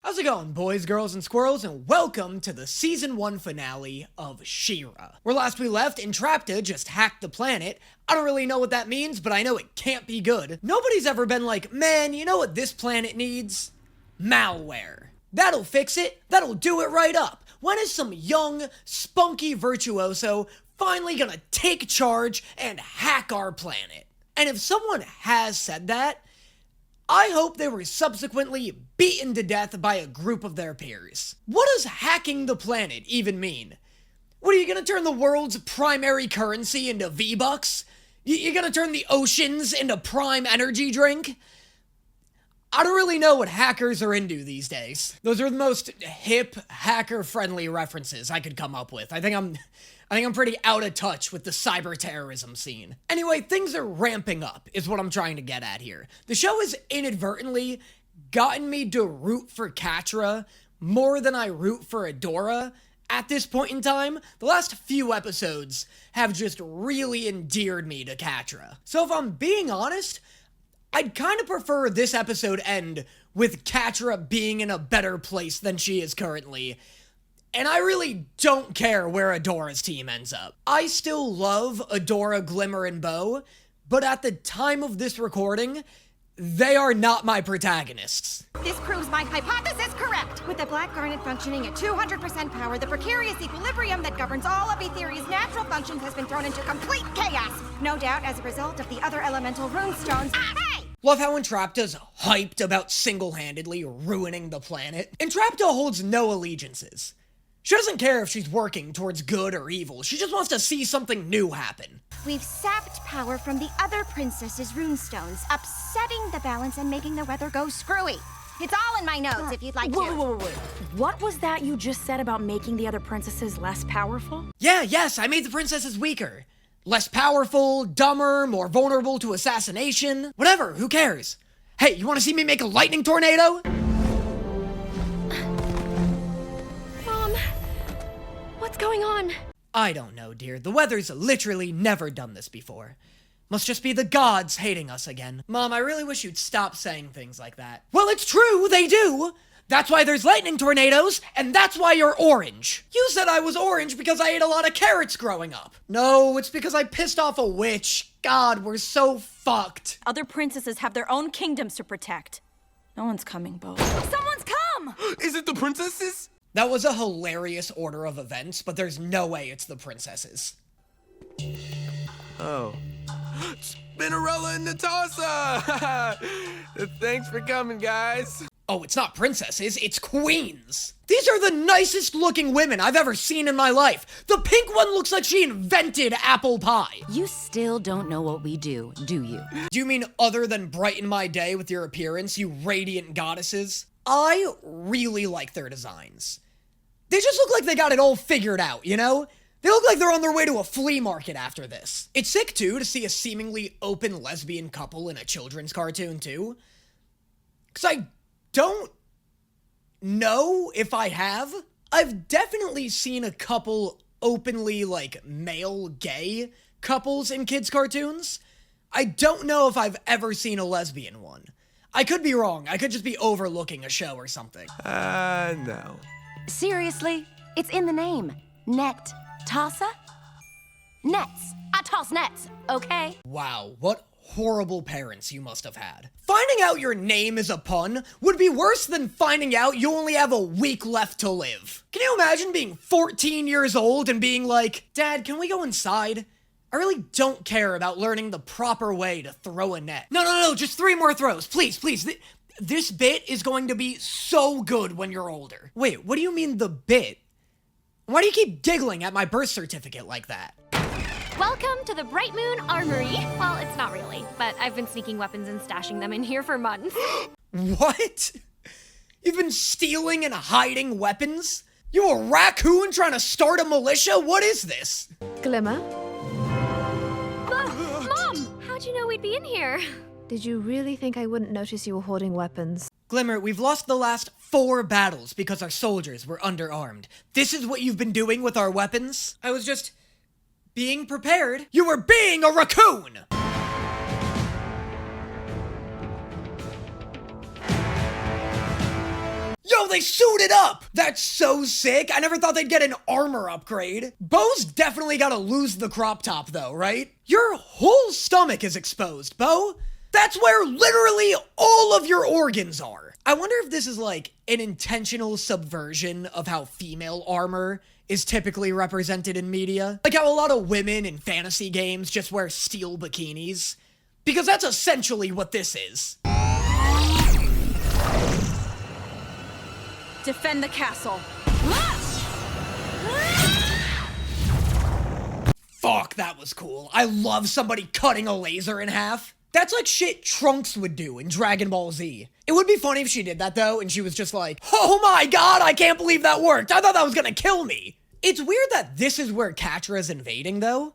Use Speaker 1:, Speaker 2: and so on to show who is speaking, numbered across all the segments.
Speaker 1: How's it going, boys, girls, and squirrels, and welcome to the Season 1 finale of She-Ra. Where last we left, Entrapta just hacked the planet. I don't really know what that means, but I know it can't be good. Nobody's ever been like, man, you know what this planet needs? Malware. That'll fix it. That'll do it right up. When is some young, spunky virtuoso finally gonna take charge and hack our planet? And if someone has said that, I hope they were subsequently beaten to death by a group of their peers. What does hacking the planet even mean? What, are you gonna turn the world's primary currency into V-Bucks? You're gonna turn the oceans into prime energy drink? I don't really know what hackers are into these days. Those are the most hip, hacker-friendly references I could come up with. I think I'm pretty out of touch with the cyber terrorism scene. Anyway, things are ramping up, is what I'm trying to get at here. The show has inadvertently gotten me to root for Catra more than I root for Adora. At this point in time, the last few episodes have just really endeared me to Catra. So if I'm being honest, I'd kind of prefer this episode end with Catra being in a better place than she is currently. And I really don't care where Adora's team ends up. I still love Adora, Glimmer, and Bow, but at the time of this recording, they are not my protagonists.
Speaker 2: This proves my hypothesis correct. With the Black Garnet functioning at 200% power, the precarious equilibrium that governs all of Etherea's natural functions has been thrown into complete chaos. No doubt as a result of the other elemental runestones. Hey!
Speaker 1: Love how Entrapta's hyped about single-handedly ruining the planet. Entrapta holds no allegiances. She doesn't care if she's working towards good or evil. She just wants to see something new happen.
Speaker 2: We've sapped power from the other princesses' runestones, upsetting the balance and making the weather go screwy. It's all in my notes if you'd like to.
Speaker 3: Wait. What was that you just said about making the other princesses less powerful?
Speaker 1: Yes, I made the princesses weaker. Less powerful, dumber, more vulnerable to assassination. Whatever, who cares? Hey, you want to see me make a lightning tornado?
Speaker 3: What's going on?
Speaker 1: I don't know, dear. The weather's literally never done this before. Must just be the gods hating us again. Mom, I really wish you'd stop saying things like that. Well, it's true, they do! That's why there's lightning tornadoes, and that's why you're orange. You said I was orange because I ate a lot of carrots growing up. No, it's because I pissed off a witch. God, we're so fucked.
Speaker 3: Other princesses have their own kingdoms to protect. No one's coming, Bo. Someone's come!
Speaker 4: Is it the princesses?
Speaker 1: That was a hilarious order of events, but there's no way it's the princesses.
Speaker 4: Oh. Spinnerella and Natasha! Thanks for coming, guys.
Speaker 1: Oh, it's not princesses, it's queens. These are the nicest looking women I've ever seen in my life. The pink one looks like she invented apple pie.
Speaker 5: You still don't know what we do you?
Speaker 1: Do you mean other than brighten my day with your appearance, you radiant goddesses? I really like their designs. They just look like they got it all figured out, you know? They look like they're on their way to a flea market after this. It's sick, too, to see a seemingly open lesbian couple in a children's cartoon, too. Because I don't know if I have. I've definitely seen a couple openly, male gay couples in kids' cartoons. I don't know if I've ever seen a lesbian one. I could be wrong. I could just be overlooking a show or something.
Speaker 4: No.
Speaker 5: Seriously? It's in the name. Net. Tossa? Nets. I toss nets, okay?
Speaker 1: Wow, what horrible parents you must have had. Finding out your name is a pun would be worse than finding out you only have a week left to live. Can you imagine being 14 years old and being like, Dad, can we go inside? I really don't care about learning the proper way to throw a net. No, just 3 more throws, please. This bit is going to be so good when you're older. Wait, what do you mean the bit? Why do you keep giggling at my birth certificate like that?
Speaker 6: Welcome to the Bright Moon Armory. Well, it's not really, but I've been sneaking weapons and stashing them in here for months.
Speaker 1: What? You've been stealing and hiding weapons? You a raccoon trying to start a militia? What is this?
Speaker 7: Glimmer,
Speaker 6: Mom! How'd you know we'd be in here?
Speaker 7: did you really think I wouldn't notice you were hoarding weapons?
Speaker 1: Glimmer, we've lost the last 4 battles because our soldiers were underarmed. This is what you've been doing with our weapons? I was just being prepared. You were being a raccoon! Yo, they suited up! That's so sick. I never thought they'd get an armor upgrade. Bo's definitely gotta lose the crop top though, right? Your whole stomach is exposed, Bo. That's where literally all of your organs are. I wonder if this is like an intentional subversion of how female armor is typically represented in media. Like how a lot of women in fantasy games just wear steel bikinis. Because that's essentially what this is.
Speaker 3: Defend the castle.
Speaker 1: Fuck, that was cool. I love somebody cutting a laser in half. That's like shit Trunks would do in Dragon Ball Z. It would be funny if she did that though, and she was just like, oh my god, I can't believe that worked. I thought that was gonna kill me. It's weird that this is where Catra is invading though.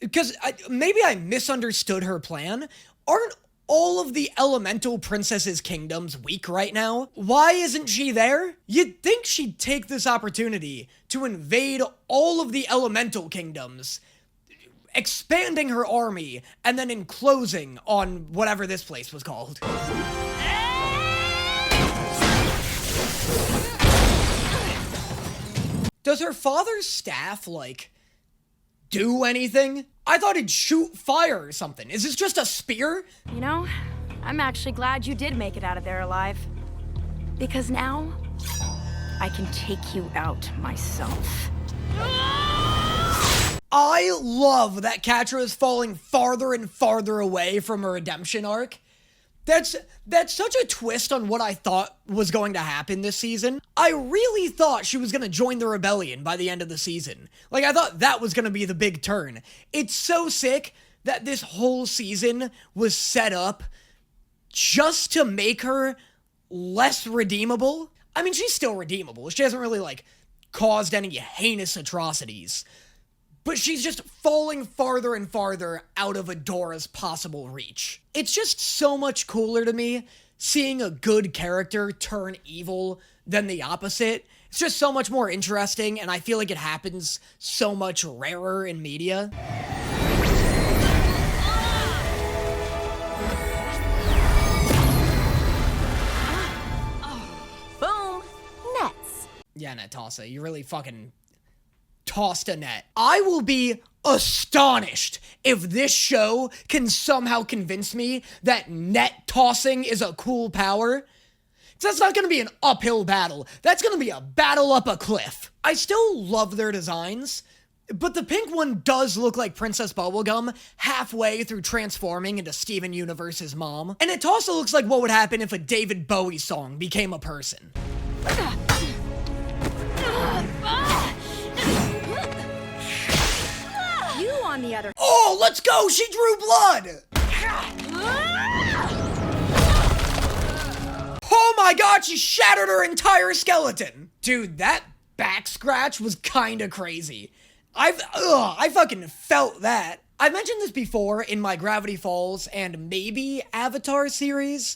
Speaker 1: Because maybe I misunderstood her plan. Aren't all of the elemental princesses' kingdoms weak right now? Why isn't she there? You'd think she'd take this opportunity to invade all of the elemental kingdoms, expanding her army, and then enclosing on whatever this place was called. Does her father's staff, like, do anything? I thought it'd shoot fire or something. Is this just a spear?
Speaker 3: You know, I'm actually glad you did make it out of there alive. Because now, I can take you out myself.
Speaker 1: I love that Catra is falling farther and farther away from her redemption arc. That's such a twist on what I thought was going to happen this season. I really thought she was going to join the rebellion by the end of the season. Like, I thought that was going to be the big turn. It's so sick that this whole season was set up just to make her less redeemable. I mean, she's still redeemable. She hasn't really, like, caused any heinous atrocities. But she's just falling farther and farther out of Adora's possible reach. It's just so much cooler to me seeing a good character turn evil than the opposite. It's just so much more interesting, and I feel like it happens so much rarer in media.
Speaker 5: Boom. Nets.
Speaker 1: Yeah, Natasha, you really fucking tossed a net. I will be astonished if this show can somehow convince me that net tossing is a cool power. That's not going to be an uphill battle. That's going to be a battle up a cliff. I still love their designs, but the pink one does look like Princess Bubblegum halfway through transforming into Steven Universe's mom. And it also looks like what would happen if a David Bowie song became a person.
Speaker 3: On the other.
Speaker 1: Oh, let's go! She drew blood! Oh my god, she shattered her entire skeleton! Dude, that back scratch was kinda crazy. I fucking felt that. I've mentioned this before in my Gravity Falls and maybe Avatar series.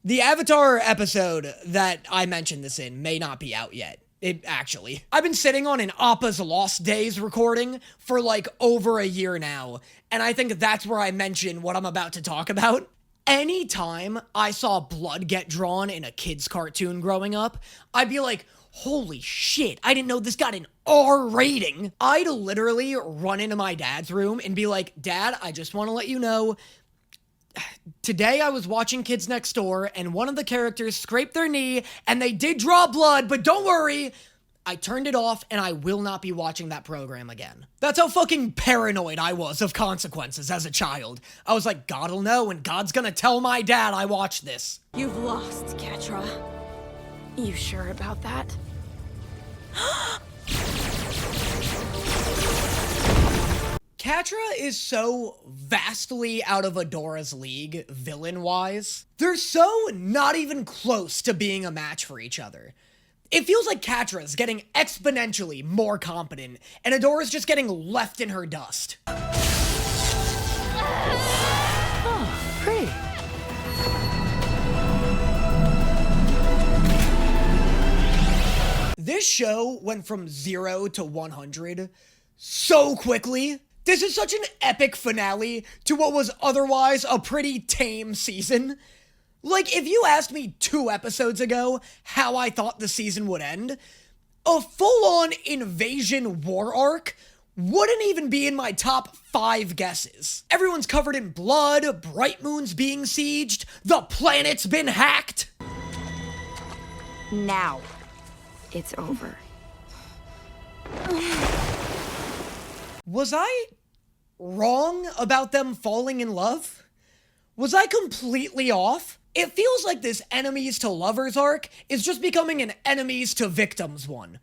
Speaker 1: The Avatar episode that I mentioned this in may not be out yet. I've been sitting on an Appa's Lost Days recording for like over a year now, and I think that's where I mention what I'm about to talk about. Anytime I saw blood get drawn in a kid's cartoon growing up, I'd be like, holy shit, I didn't know this got an R rating. I'd literally run into my dad's room and be like, Dad, I just want to let you know, today I was watching Kids Next Door, and one of the characters scraped their knee, and they did draw blood, but don't worry, I turned it off, and I will not be watching that program again. That's how fucking paranoid I was of consequences as a child. I was like, God'll know, and God's gonna tell my dad I watched this.
Speaker 3: You've lost, Catra. You sure about that?
Speaker 1: Catra is so vastly out of Adora's league, villain-wise. They're so not even close to being a match for each other. It feels like Catra's getting exponentially more competent, and Adora's just getting left in her dust.
Speaker 7: Oh, pretty.
Speaker 1: This show went from 0 to 100 so quickly. This is such an epic finale to what was otherwise a pretty tame season. Like, if you asked me 2 episodes ago how I thought the season would end, a full-on invasion war arc wouldn't even be in my top 5 guesses. Everyone's covered in blood, Bright Moon's being sieged, the planet's been hacked.
Speaker 3: Now, it's over.
Speaker 1: Was I wrong about them falling in love? Was I completely off? It feels like this enemies to lovers arc is just becoming an enemies to victims one.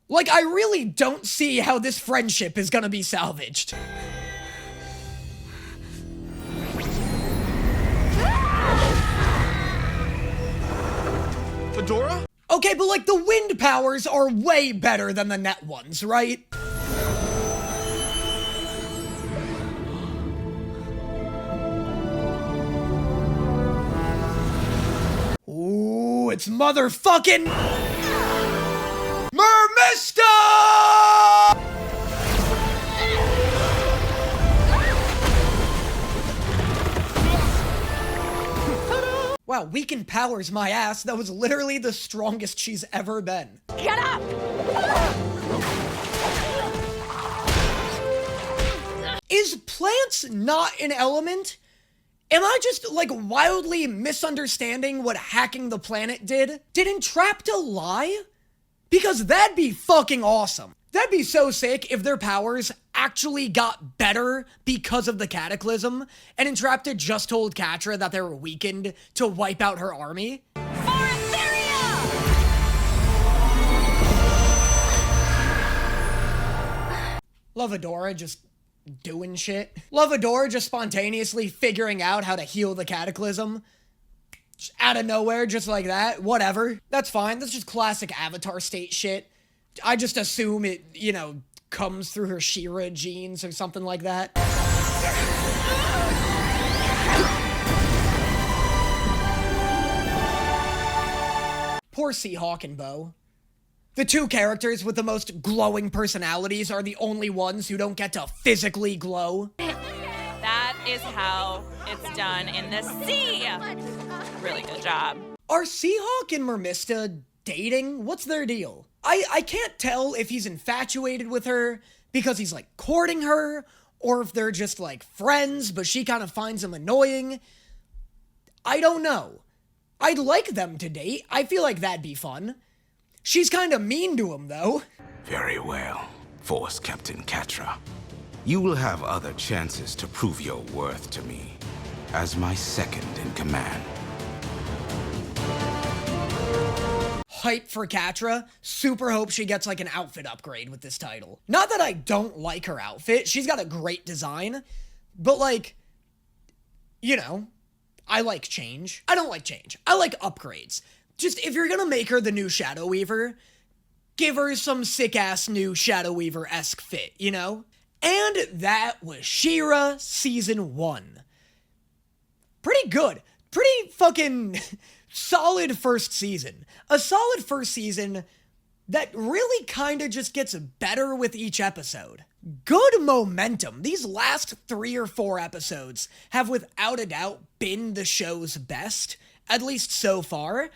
Speaker 1: Like, I really don't see how this friendship is gonna be salvaged.
Speaker 4: Fedora?
Speaker 1: Okay, but like, the wind powers are way better than the net ones, right? Ooh, it's motherfucking Mermista! Wow, weakened powers my ass. That was literally the strongest she's ever been.
Speaker 3: Get up!
Speaker 1: Is plants not an element? Am I just, like, wildly misunderstanding what hacking the planet did? Did Entrapta lie? Because that'd be fucking awesome. That'd be so sick if their powers actually got better because of the Cataclysm, and Entrapta just told Catra that they were weakened to wipe out her army. Love Adora just doing shit. Love Adora just spontaneously figuring out how to heal the Cataclysm. Just out of nowhere, just like that. Whatever. That's fine. That's just classic Avatar state shit. I just assume it, you know, comes through her She-Ra genes or something like that. Poor Seahawk and Bo. The 2 characters with the most glowing personalities are the only ones who don't get to physically glow.
Speaker 8: That is how it's done in the sea. Really good job.
Speaker 1: Are Seahawk and Mermista dating? What's their deal? I can't tell if he's infatuated with her because he's like courting her, or if they're just like friends, but she kind of finds him annoying. I don't know. I'd like them to date. I feel like that'd be fun. She's kind of mean to him, though.
Speaker 9: Very well, Force Captain Catra. You will have other chances to prove your worth to me as my second in command.
Speaker 1: Hype for Catra. Super hope she gets like an outfit upgrade with this title. Not that I don't like her outfit. She's got a great design. But like, you know, I like change. I don't like change. I like upgrades. Just, if you're gonna make her the new Shadow Weaver, give her some sick-ass new Shadow Weaver-esque fit, you know? And that was She-Ra Season 1. Pretty good. Pretty fucking solid first season. A solid first season that really kinda just gets better with each episode. Good momentum. These last 3 or 4 episodes have without a doubt been the show's best, at least so far.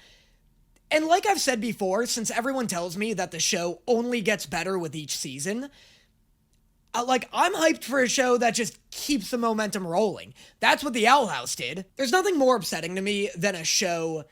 Speaker 1: And like I've said before, since everyone tells me that the show only gets better with each season, I'm hyped for a show that just keeps the momentum rolling. That's what The Owl House did. There's nothing more upsetting to me than a show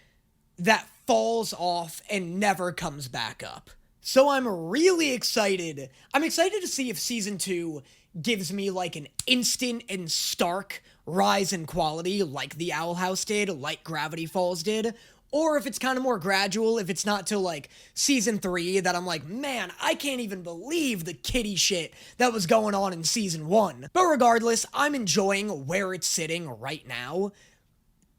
Speaker 1: that falls off and never comes back up. So I'm really excited. I'm excited to see if Season 2 gives me like an instant and stark rise in quality like The Owl House did, like Gravity Falls did, or if it's kind of more gradual, if it's not till like Season 3 that I'm like, man, I can't even believe the kitty shit that was going on in Season 1. But regardless, I'm enjoying where it's sitting right now.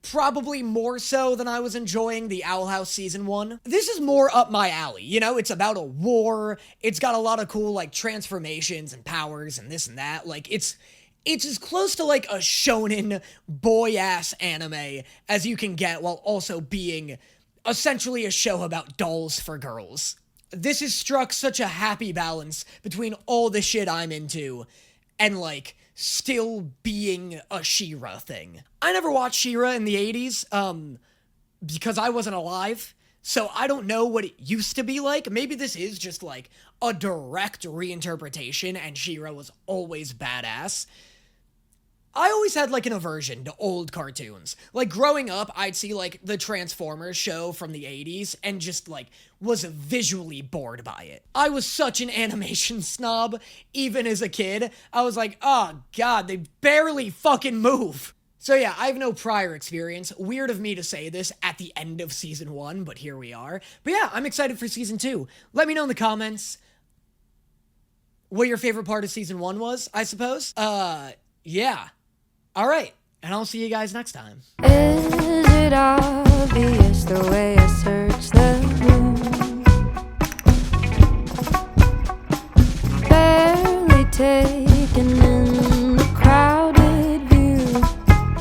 Speaker 1: Probably more so than I was enjoying the Owl House Season 1. This is more up my alley, you know? It's about a war, it's got a lot of cool, like, transformations and powers and this and that. Like, it's as close to, like, a shonen boy-ass anime as you can get while also being essentially a show about dolls for girls. This has struck such a happy balance between all the shit I'm into and, like, still being a She-Ra thing. I never watched She-Ra in the 80s. because I wasn't alive, so I don't know what it used to be like. Maybe this is just like a direct reinterpretation and She-Ra was always badass. I always had like an aversion to old cartoons. Like growing up, I'd see like the Transformers show from the 80s and just like was visually bored by it. I was such an animation snob, even as a kid. I was like, oh god, they barely fucking move. So yeah, I have no prior experience. Weird of me to say this at the end of season 1, but here we are. But yeah, I'm excited for season 2. Let me know in the comments what your favorite part of season 1 was, I suppose. Yeah. All right, and I'll see you guys next time.
Speaker 10: Is it obvious the way I search the room? Barely take